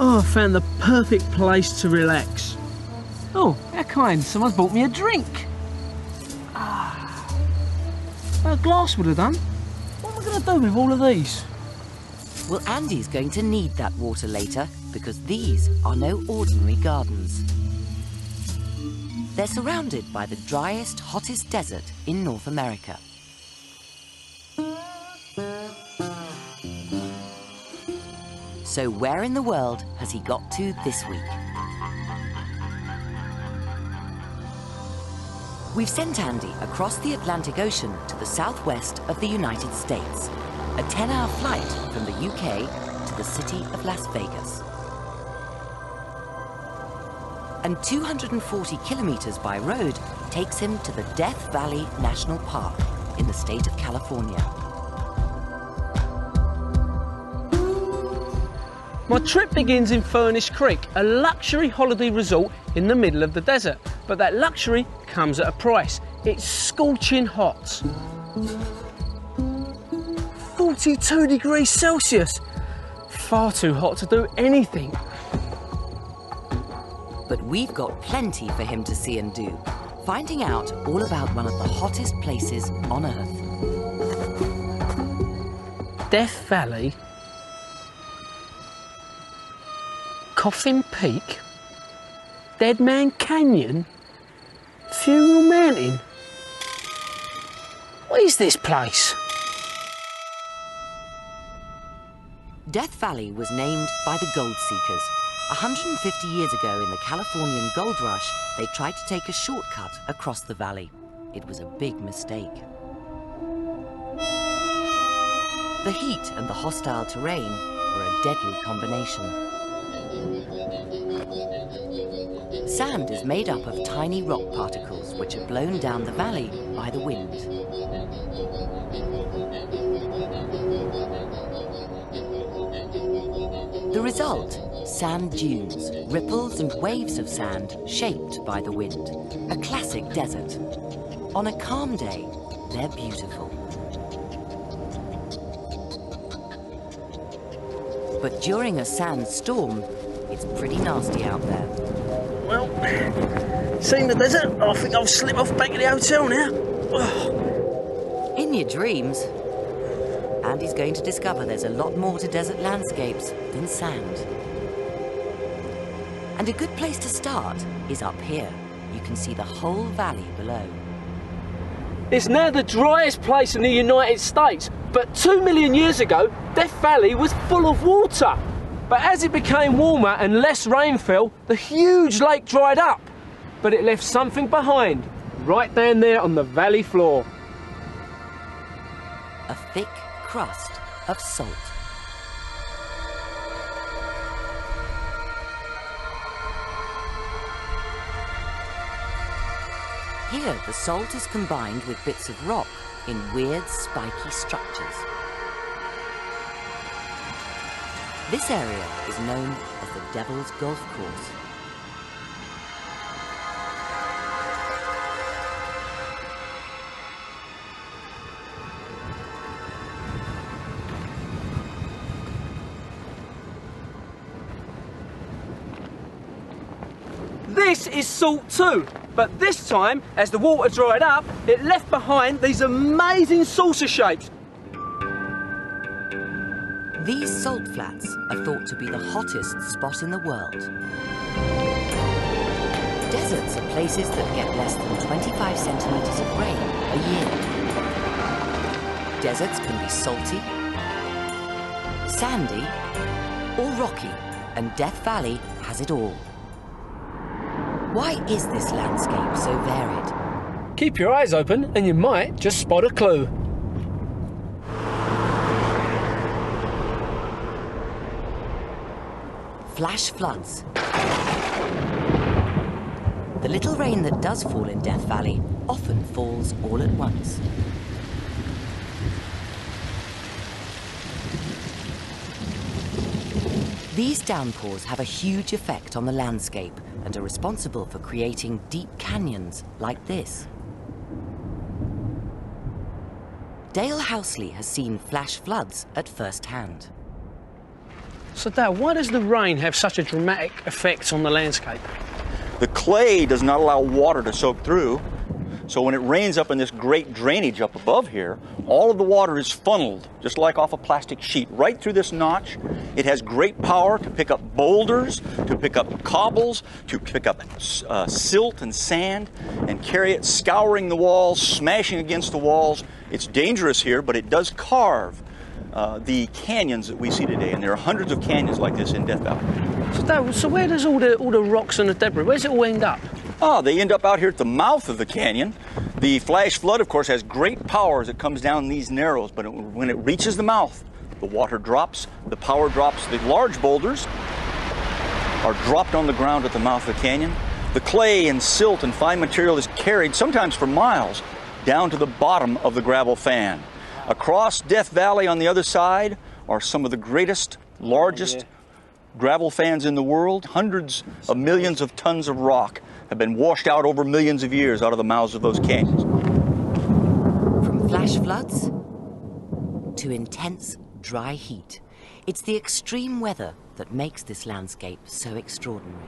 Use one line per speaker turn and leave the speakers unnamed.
Oh, I found the perfect place to relax.
Oh, how kind. Someone's bought me a drink. A glass would have done. What am I going to do with all of these?
Well, Andy's going to need that water later because these are no ordinary gardens. They're surrounded by the driest, hottest desert in North America. So where in the world has he got to this week? We've sent Andy across the Atlantic Ocean to the southwest of the United States, a 10-hour flight from the UK to the city of Las Vegas. And 240 kilometers by road takes him to the Death Valley National Park in the state of California.
My trip begins in Furnace Creek, a luxury holiday resort in the middle of the desert. But that luxury comes at a price. It's scorching hot. 42 degrees Celsius. Far too hot to do anything.
But we've got plenty for him to see and do, finding out all about one of the hottest places on Earth.
Death Valley, Coffin Peak, Dead Man Canyon, Funeral Mountain. What is this place?
Death Valley was named by the gold seekers. 150 years ago in the Californian gold rush, they tried to take a shortcut across the valley. It was a big mistake. The heat and the hostile terrain were a deadly combination. Sand is made up of tiny rock particles which are blown down the valley by the wind. The result? Sand dunes, ripples and waves of sand shaped by the wind. A classic desert. On a calm day, they're beautiful. But during a sand storm, it's pretty nasty out there.
Well, seeing the desert, I think I'll slip off back to the hotel now. Oh.
In your dreams. Andy's going to discover there's a lot more to desert landscapes than sand. And a good place to start is up here. You can see the whole valley below.
It's now the driest place in the United States, but 2 million years ago, Death Valley was full of water. But as it became warmer and less rain fell, the huge lake dried up. But it left something behind, right down there on the valley floor.
A thick crust of salt. Here, the salt is combined with bits of rock in weird, spiky structures. This area is known as the Devil's Golf Course.
This is salt too, but this time, as the water dried up, it left behind these amazing saucer shapes.
These salt flats are thought to be the hottest spot in the world. Deserts are places that get less than 25 centimeters of rain a year. Deserts can be salty, sandy, or rocky, and Death Valley has it all. Why is this landscape so varied?
Keep your eyes open and you might just spot a clue.
Flash floods. The little rain that does fall in Death Valley often falls all at once. These downpours have a huge effect on the landscape and are responsible for creating deep canyons like this. Dale Housley has seen flash floods at first hand.
So, Dad, why does the rain have such a dramatic effect on the landscape?
The clay does not allow water to soak through, so when it rains up in this great drainage up above here, all of the water is funneled, just like off a plastic sheet, right through this notch. It has great power to pick up boulders, to pick up cobbles, to pick up silt and sand, and carry it, scouring the walls, smashing against the walls. It's dangerous here, but it does carve the canyons that we see today, and there are hundreds of canyons like this in Death Valley.
So, Dad, so where does all the rocks and the debris, where does it all end up?
They end up out here at the mouth of the canyon. The flash flood, of course, has great power as it comes down these narrows, but when it reaches the mouth, the water drops, the power drops. The large boulders are dropped on the ground at the mouth of the canyon. The clay and silt and fine material is carried, sometimes for miles, down to the bottom of the gravel fan. Across Death Valley on the other side are some of the greatest, largest gravel fans in the world. Hundreds of millions of tons of rock have been washed out over millions of years out of the mouths of those canyons.
From flash floods to intense dry heat, it's the extreme weather that makes this landscape so extraordinary.